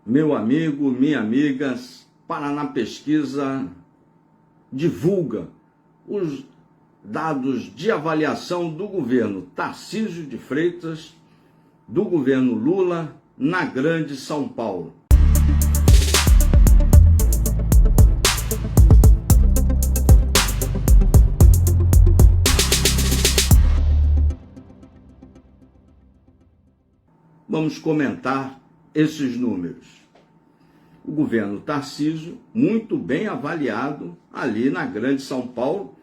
Meu amigo, minha amiga, Paraná Pesquisa divulga os dados de avaliação do governo Tarcísio de Freitas, do governo Lula, na Grande São Paulo. Vamos comentar esses números. O governo Tarcísio, muito bem avaliado ali na Grande São Paulo.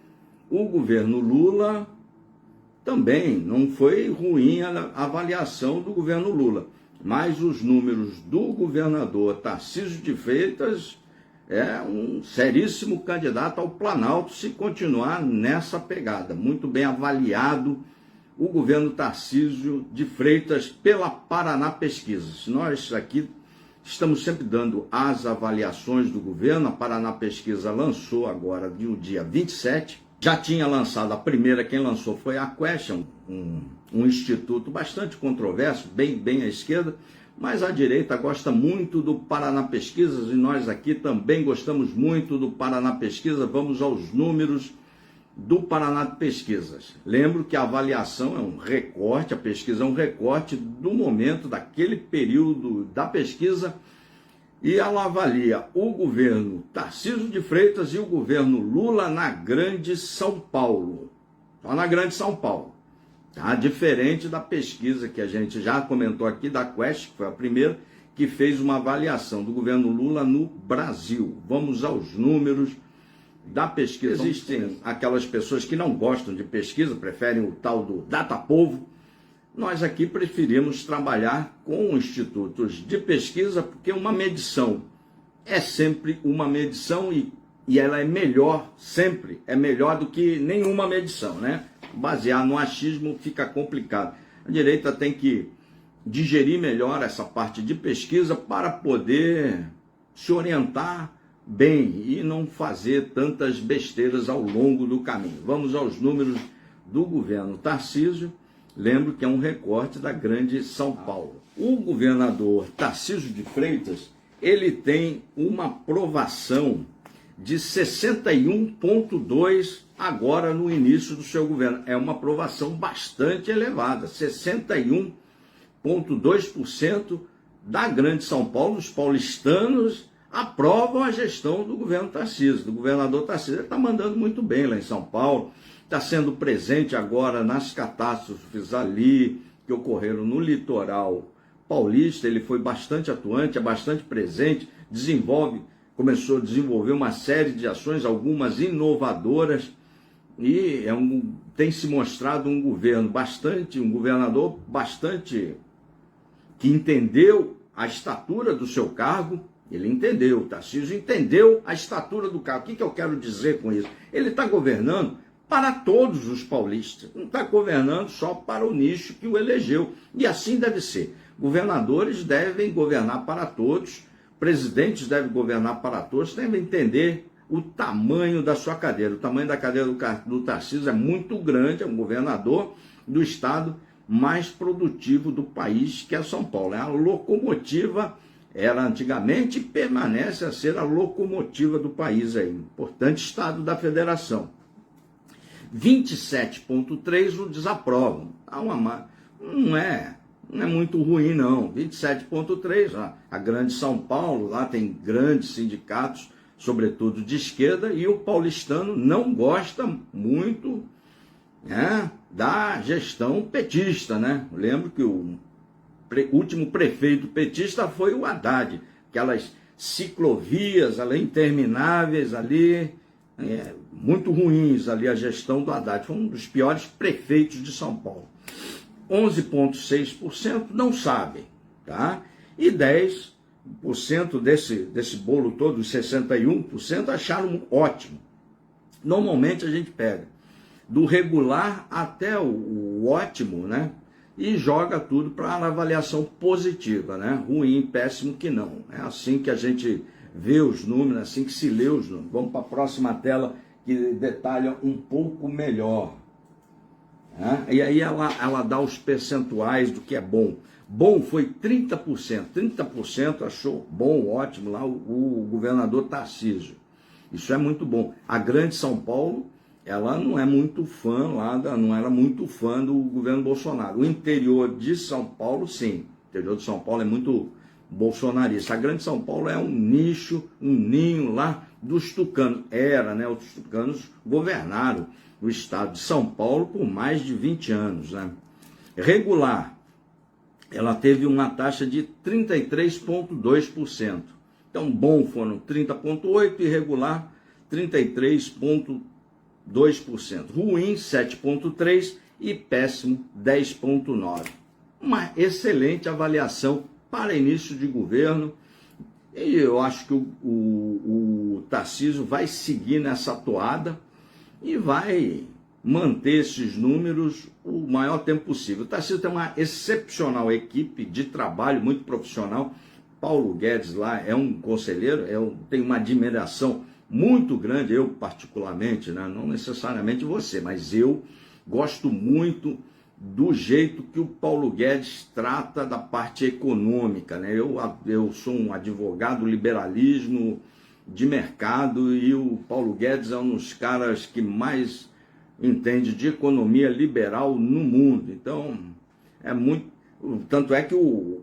O governo Lula também não foi ruim a avaliação do governo Lula, mas os números do governador Tarcísio de Freitas é um seríssimo candidato ao Planalto se continuar nessa pegada. Muito bem avaliado o governo Tarcísio de Freitas pela Paraná Pesquisas. Nós aqui estamos sempre dando as avaliações do governo. A Paraná Pesquisa lançou agora no dia 27. Já tinha lançado a primeira, quem lançou foi a Question, um instituto bastante controverso, bem à esquerda, mas a direita gosta muito do Paraná Pesquisas e nós aqui também gostamos muito do Paraná Pesquisa. Vamos aos números do Paraná Pesquisas. Lembro que a avaliação é um recorte, a pesquisa é um recorte do momento, daquele período da pesquisa, e ela avalia o governo Tarcísio de Freitas e o governo Lula na Grande São Paulo. Só na Grande São Paulo. Tá? Diferente da pesquisa que a gente já comentou aqui, da Quest, que foi a primeira, que fez uma avaliação do governo Lula no Brasil. Vamos aos números da pesquisa. Existem aquelas pessoas que não gostam de pesquisa, preferem o tal do Datapovo. Nós aqui preferimos trabalhar com institutos de pesquisa, porque uma medição é sempre uma medição e ela é melhor, sempre é melhor do que nenhuma medição, né? Basear no achismo fica complicado. A direita tem que digerir melhor essa parte de pesquisa para poder se orientar bem e não fazer tantas besteiras ao longo do caminho. Vamos aos números do governo Tarcísio. Lembro que é um recorte da Grande São Paulo. O governador Tarcísio de Freitas, ele tem uma aprovação de 61,2% agora no início do seu governo. É uma aprovação bastante elevada, 61,2% da Grande São Paulo. Os paulistanos aprovam a gestão do governo Tarcísio, do governador Tarcísio. Ele está mandando muito bem lá em São Paulo, está sendo presente agora nas catástrofes ali que ocorreram no litoral paulista. Ele foi bastante atuante, é bastante presente, começou a desenvolver uma série de ações, algumas inovadoras, e tem se mostrado um governador bastante que entendeu a estatura do seu cargo. Ele entendeu, o Tarcísio entendeu a estatura do cargo. O que eu quero dizer com isso? Ele está governando para todos os paulistas, não está governando só para o nicho que o elegeu, e assim deve ser. Governadores devem governar para todos, presidentes devem governar para todos, devem entender o tamanho da sua cadeira. O tamanho da cadeira do Tarcísio é muito grande, é um governador do estado mais produtivo do país, que é São Paulo. É a locomotiva, era antigamente e permanece a ser a locomotiva do país, aí, importante estado da federação. 27,3% o desaprovam. Não é muito ruim, não. 27,3%. A Grande São Paulo, lá tem grandes sindicatos, sobretudo de esquerda, e o paulistano não gosta muito, né, da gestão petista, né? Eu lembro que o último prefeito petista foi o Haddad. Aquelas ciclovias ali, intermináveis ali, muito ruins ali, a gestão do Haddad. Foi um dos piores prefeitos de São Paulo. 11,6% não sabem, tá? E 10% desse bolo todo, os 61%, acharam ótimo. Normalmente a gente pega do regular até o ótimo, né? E joga tudo para a avaliação positiva, né? Ruim, péssimo que não. É assim que a gente vê os números, assim que se lê os números. Vamos para a próxima tela, que detalha um pouco melhor. né? E aí ela dá os percentuais do que é bom. Bom foi 30%. 30% achou bom, ótimo, lá o governador Tarcísio. Isso é muito bom. A Grande São Paulo, ela não é muito fã não era muito fã do governo Bolsonaro. O interior de São Paulo, sim. O interior de São Paulo é muito bolsonarista. A Grande São Paulo é um nicho, um ninho lá dos tucanos. Era, né? Os tucanos governaram o estado de São Paulo por mais de 20 anos, né? Regular, ela teve uma taxa de 33,2%. Então, bom foram 30,8% e regular 33,2%. Ruim 7,3% e péssimo 10,9%. Uma excelente avaliação para início de governo. E eu acho que o Tarcísio vai seguir nessa toada e vai manter esses números o maior tempo possível. O Tarcísio tem uma excepcional equipe de trabalho, muito profissional. Paulo Guedes lá é um conselheiro, eu tenho uma admiração muito grande, eu particularmente, né? Não necessariamente você, mas eu gosto muito do jeito que o Paulo Guedes trata da parte econômica, né? Eu sou um advogado liberalismo de mercado e o Paulo Guedes é um dos caras que mais entende de economia liberal no mundo. Então, é muito... Tanto é que o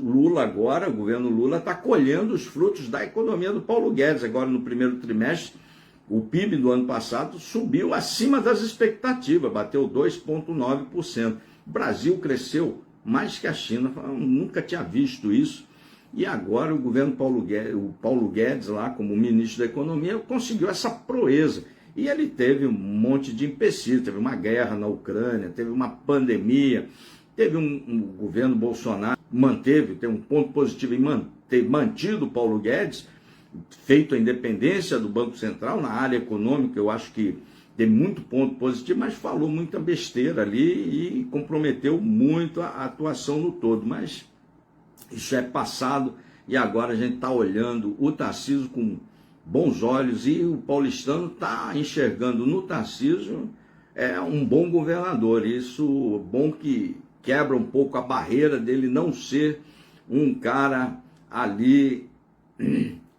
Lula agora, o governo Lula, está colhendo os frutos da economia do Paulo Guedes. Agora, no primeiro trimestre, o PIB do ano passado subiu acima das expectativas, bateu 2,9%. O Brasil cresceu mais que a China, eu nunca tinha visto isso. E agora o governo o Paulo Guedes, lá como ministro da Economia, conseguiu essa proeza. E ele teve um monte de empecilhos, teve uma guerra na Ucrânia, teve uma pandemia, teve um governo Bolsonaro, tem um ponto positivo em ter mantido o Paulo Guedes, feito a independência do Banco Central na área econômica. Eu acho que tem muito ponto positivo, mas falou muita besteira ali e comprometeu muito a atuação no todo. Mas isso é passado e agora a gente está olhando o Tarcísio com bons olhos e o paulistano está enxergando no Tarcísio um bom governador. Isso bom que quebra um pouco a barreira dele não ser um cara ali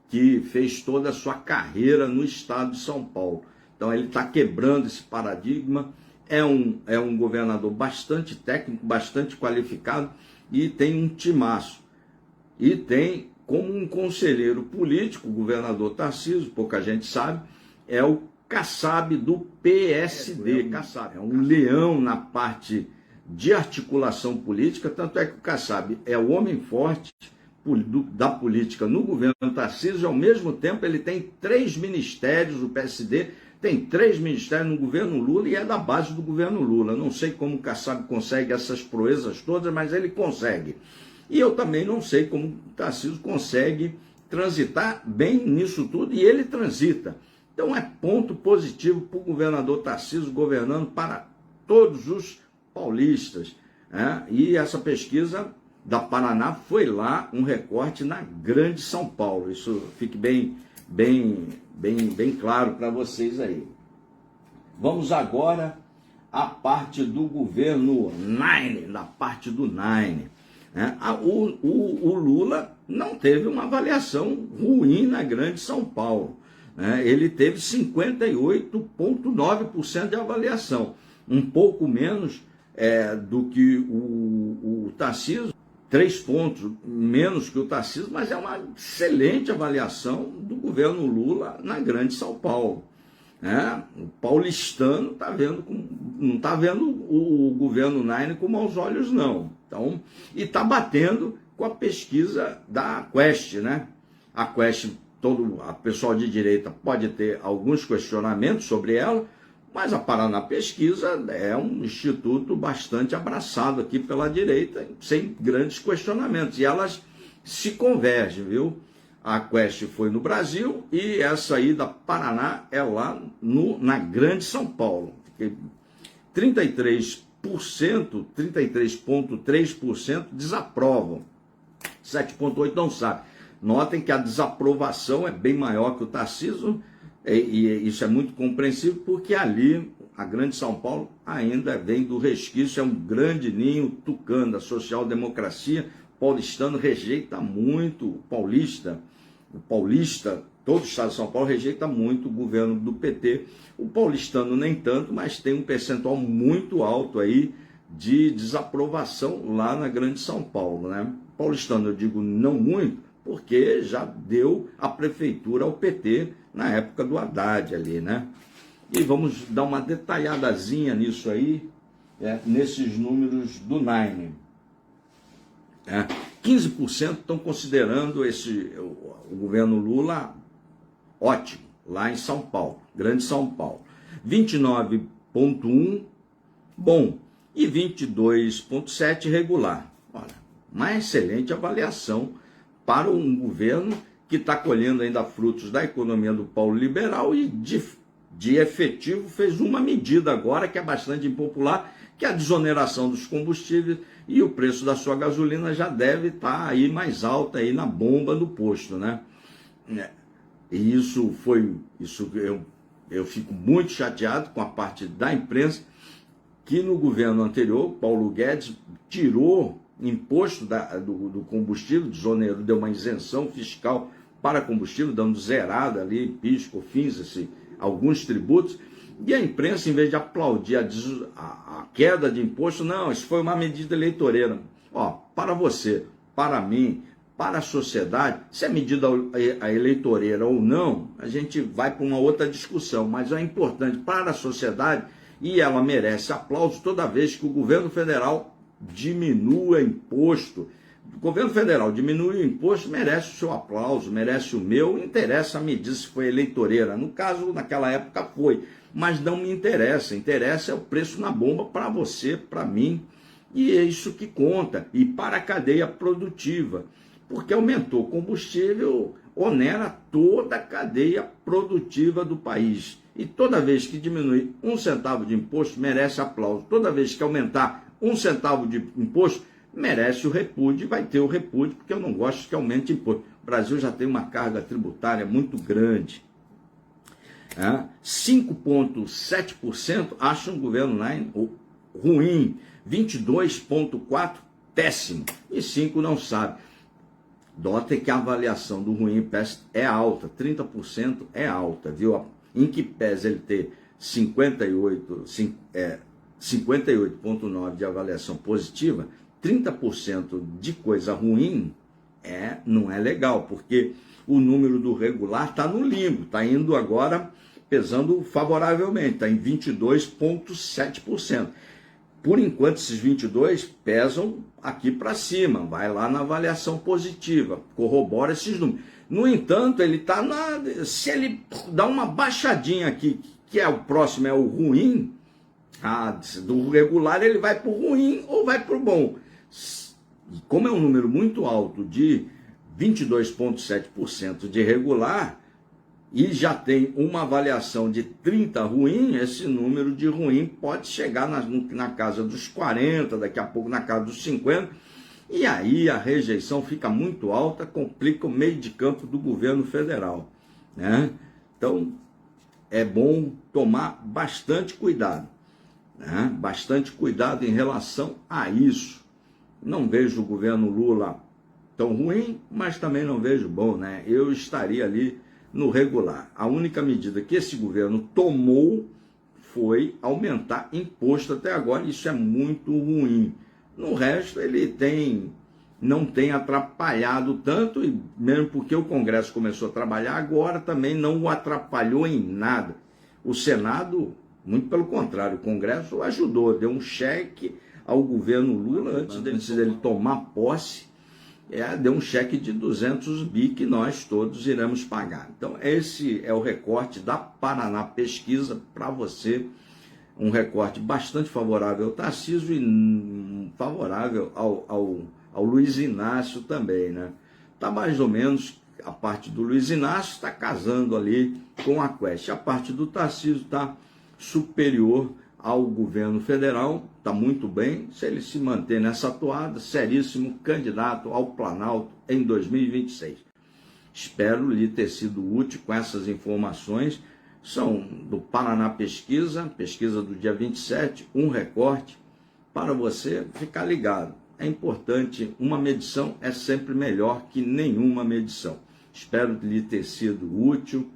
que fez toda a sua carreira no estado de São Paulo. Então ele está quebrando esse paradigma, é um governador bastante técnico, bastante qualificado e tem um timaço. E tem como um conselheiro político, o governador Tarcísio, pouca gente sabe, é o Kassab do PSD. Kassab é um leão na parte de articulação política, tanto é que o Kassab é o homem forte da política no governo Tarcísio, e ao mesmo tempo ele tem 3 ministérios, o PSD tem 3 ministérios no governo Lula e é da base do governo Lula. Não sei como o Kassab consegue essas proezas todas, mas ele consegue. E eu também não sei como o Tarcísio consegue transitar bem nisso tudo, e ele transita. Então é ponto positivo para o governador Tarcísio governando para todos os paulistas, né? E essa pesquisa da Paraná foi lá um recorte na Grande São Paulo. Isso fique bem claro para vocês aí. Vamos agora à parte do governo Nine, da parte do Nine. O Lula não teve uma avaliação ruim na Grande São Paulo. Ele teve 58,9% de avaliação, um pouco menos do que o Tarcísio, 3 pontos menos que o Tarcísio, mas é uma excelente avaliação do governo Lula na Grande São Paulo. O paulistano não está vendo o governo Nine com maus olhos, não. Então, e está batendo com a pesquisa da Quest, né? A Quest, a pessoal de direita pode ter alguns questionamentos sobre ela, mas a Paraná Pesquisa é um instituto bastante abraçado aqui pela direita, sem grandes questionamentos. E elas se convergem, viu? A Quest foi no Brasil e essa aí da Paraná é lá na Grande São Paulo. 33,3% desaprovam, 7,8% não sabe. Notem que a desaprovação é bem maior que o Tarcísio. E isso é muito compreensível, porque ali a Grande São Paulo ainda vem do resquício, é um grande ninho tucano da social-democracia. O paulistano rejeita muito, o paulista, todo o estado de São Paulo rejeita muito o governo do PT. O paulistano nem tanto, mas tem um percentual muito alto aí de desaprovação lá na Grande São Paulo, né? Paulistano, eu digo não muito, porque já deu a prefeitura ao PT na época do Haddad ali, né? E vamos dar uma detalhadazinha nisso aí, nesses números do Nine. 15% estão considerando o governo Lula ótimo, lá em São Paulo, Grande São Paulo. 29,1% bom e 22,7% regular. Olha, uma excelente avaliação para um governo que está colhendo ainda frutos da economia do Paulo Liberal e de efetivo fez uma medida agora que é bastante impopular, que é a desoneração dos combustíveis, e o preço da sua gasolina já deve estar aí mais alta aí na bomba do posto, né? E eu fico muito chateado com a parte da imprensa, que no governo anterior, Paulo Guedes tirou imposto do combustível, desonerou, deu uma isenção fiscal para combustível, dando zerada ali, PIS, COFINS, alguns tributos, e a imprensa, em vez de aplaudir a queda de imposto, não, isso foi uma medida eleitoreira. Ó, para você, para mim, para a sociedade, se é medida eleitoreira ou não, a gente vai para uma outra discussão, mas é importante para a sociedade e ela merece aplauso toda vez que o governo federal diminua imposto. O governo federal diminui o imposto, merece o seu aplauso, merece o meu, interessa a medida se foi eleitoreira. No caso, naquela época foi, mas não me interessa. Interessa é o preço na bomba para você, para mim, e é isso que conta. E para a cadeia produtiva, porque aumentou o combustível, onera toda a cadeia produtiva do país. E toda vez que diminui 1 centavo de imposto, merece aplauso. Toda vez que aumentar 1 centavo de imposto, merece o repúdio, e vai ter o repúdio, porque eu não gosto que aumente imposto. O Brasil já tem uma carga tributária muito grande. 5,7% acham o governo ruim, 22,4% péssimo, e 5% não sabe. Notem que a avaliação do ruim e péssimo é alta, 30% é alta, viu? Em que pese ele ter 58,9% de avaliação positiva, 30% de coisa ruim não é legal, porque o número do regular está no limbo, está indo agora pesando favoravelmente, está em 22,7%. Por enquanto, esses 22 pesam aqui para cima, vai lá na avaliação positiva, corrobora esses números. No entanto, ele está se ele dá uma baixadinha aqui, que é o próximo, é o ruim, do regular ele vai para o ruim ou vai para o bom. E como é um número muito alto de 22,7% de regular, e já tem uma avaliação de 30 ruim, esse número de ruim pode chegar na casa dos 40, daqui a pouco na casa dos 50, e aí a rejeição fica muito alta, complica o meio de campo do governo federal, né? Então, é bom tomar bastante cuidado, né? Bastante cuidado em relação a isso. Não vejo o governo Lula tão ruim, mas também não vejo bom, né? Eu estaria ali no regular. A única medida que esse governo tomou foi aumentar imposto até agora, isso é muito ruim. No resto, ele não tem atrapalhado tanto, e mesmo porque o Congresso começou a trabalhar agora, também não o atrapalhou em nada. O Senado, muito pelo contrário, o Congresso ajudou, deu um cheque ao governo Lula antes dele tomar posse, deu um cheque de 200 bi que nós todos iremos pagar. Então, esse é o recorte da Paraná Pesquisa para você, um recorte bastante favorável ao Tarcísio e favorável ao Luiz Inácio também, né? Tá mais ou menos, a parte do Luiz Inácio está casando ali com a Quest, a parte do Tarcísio está superior ao governo federal, está muito bem, se ele se manter nessa toada, seríssimo candidato ao Planalto em 2026. Espero lhe ter sido útil com essas informações, são do Paraná Pesquisa, pesquisa do dia 27, um recorte, para você ficar ligado. É importante, uma medição é sempre melhor que nenhuma medição. Espero lhe ter sido útil.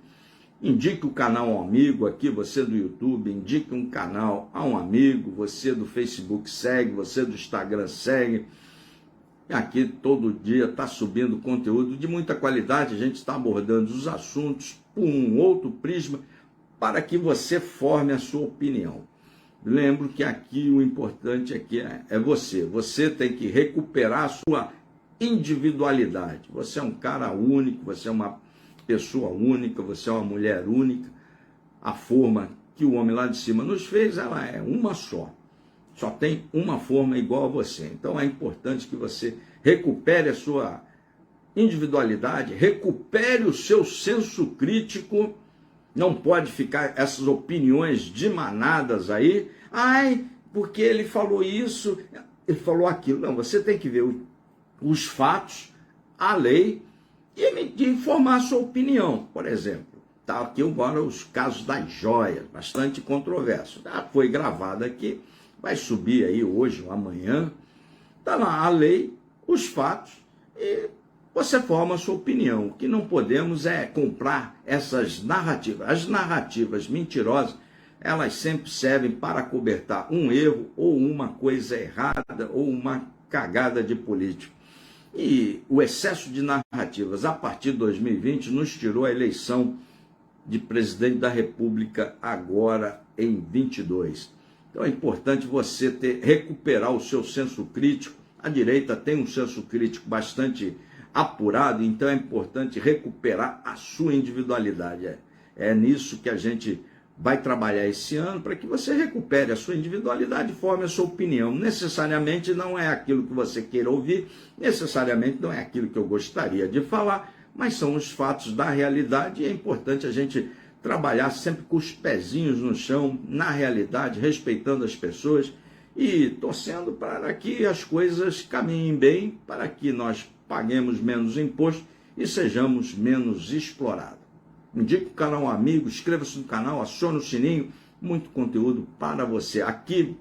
Indique o canal a um amigo aqui, você do YouTube, indique um canal a um amigo, você do Facebook segue, você do Instagram segue. Aqui todo dia está subindo conteúdo de muita qualidade, a gente está abordando os assuntos por um outro prisma para que você forme a sua opinião. Lembro que aqui o importante aqui é você. Você tem que recuperar a sua individualidade. Você é um cara único, você é uma pessoa única, você é uma mulher única. A forma que o homem lá de cima nos fez, ela é uma só. Só tem uma forma igual a você. Então é importante que você recupere a sua individualidade, recupere o seu senso crítico. Não pode ficar essas opiniões de manadas aí. Ai, porque ele falou isso, ele falou aquilo. Não, você tem que ver os fatos, a lei e informar a sua opinião. Por exemplo, tá aqui agora os casos das joias, bastante controverso. Já foi gravado aqui, vai subir aí hoje ou amanhã. Está lá a lei, os fatos e você forma a sua opinião. O que não podemos é comprar essas narrativas. As narrativas mentirosas, elas sempre servem para cobertar um erro ou uma coisa errada ou uma cagada de político. E o excesso de narrativas a partir de 2020 nos tirou a eleição de presidente da República agora em 22. Então é importante você recuperar o seu senso crítico. A direita tem um senso crítico bastante apurado, então é importante recuperar a sua individualidade. É nisso que a gente vai trabalhar esse ano, para que você recupere a sua individualidade e forme a sua opinião. Necessariamente não é aquilo que você queira ouvir, necessariamente não é aquilo que eu gostaria de falar, mas são os fatos da realidade e é importante a gente trabalhar sempre com os pezinhos no chão, na realidade, respeitando as pessoas e torcendo para que as coisas caminhem bem, para que nós paguemos menos imposto e sejamos menos explorados. Indique o canal a um amigo, inscreva-se no canal, acione o sininho, muito conteúdo para você. Aqui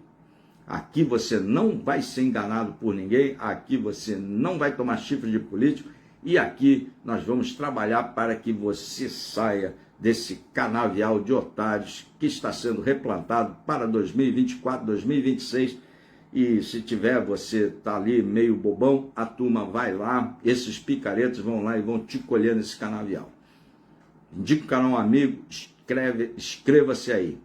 você não vai ser enganado por ninguém, aqui você não vai tomar chifre de político e aqui nós vamos trabalhar para que você saia desse canavial de otários que está sendo replantado para 2024, 2026. E se tiver, você está ali meio bobão, a turma vai lá, esses picaretas vão lá e vão te colher nesse canavial. Indica o canal a um amigo, inscreva-se aí.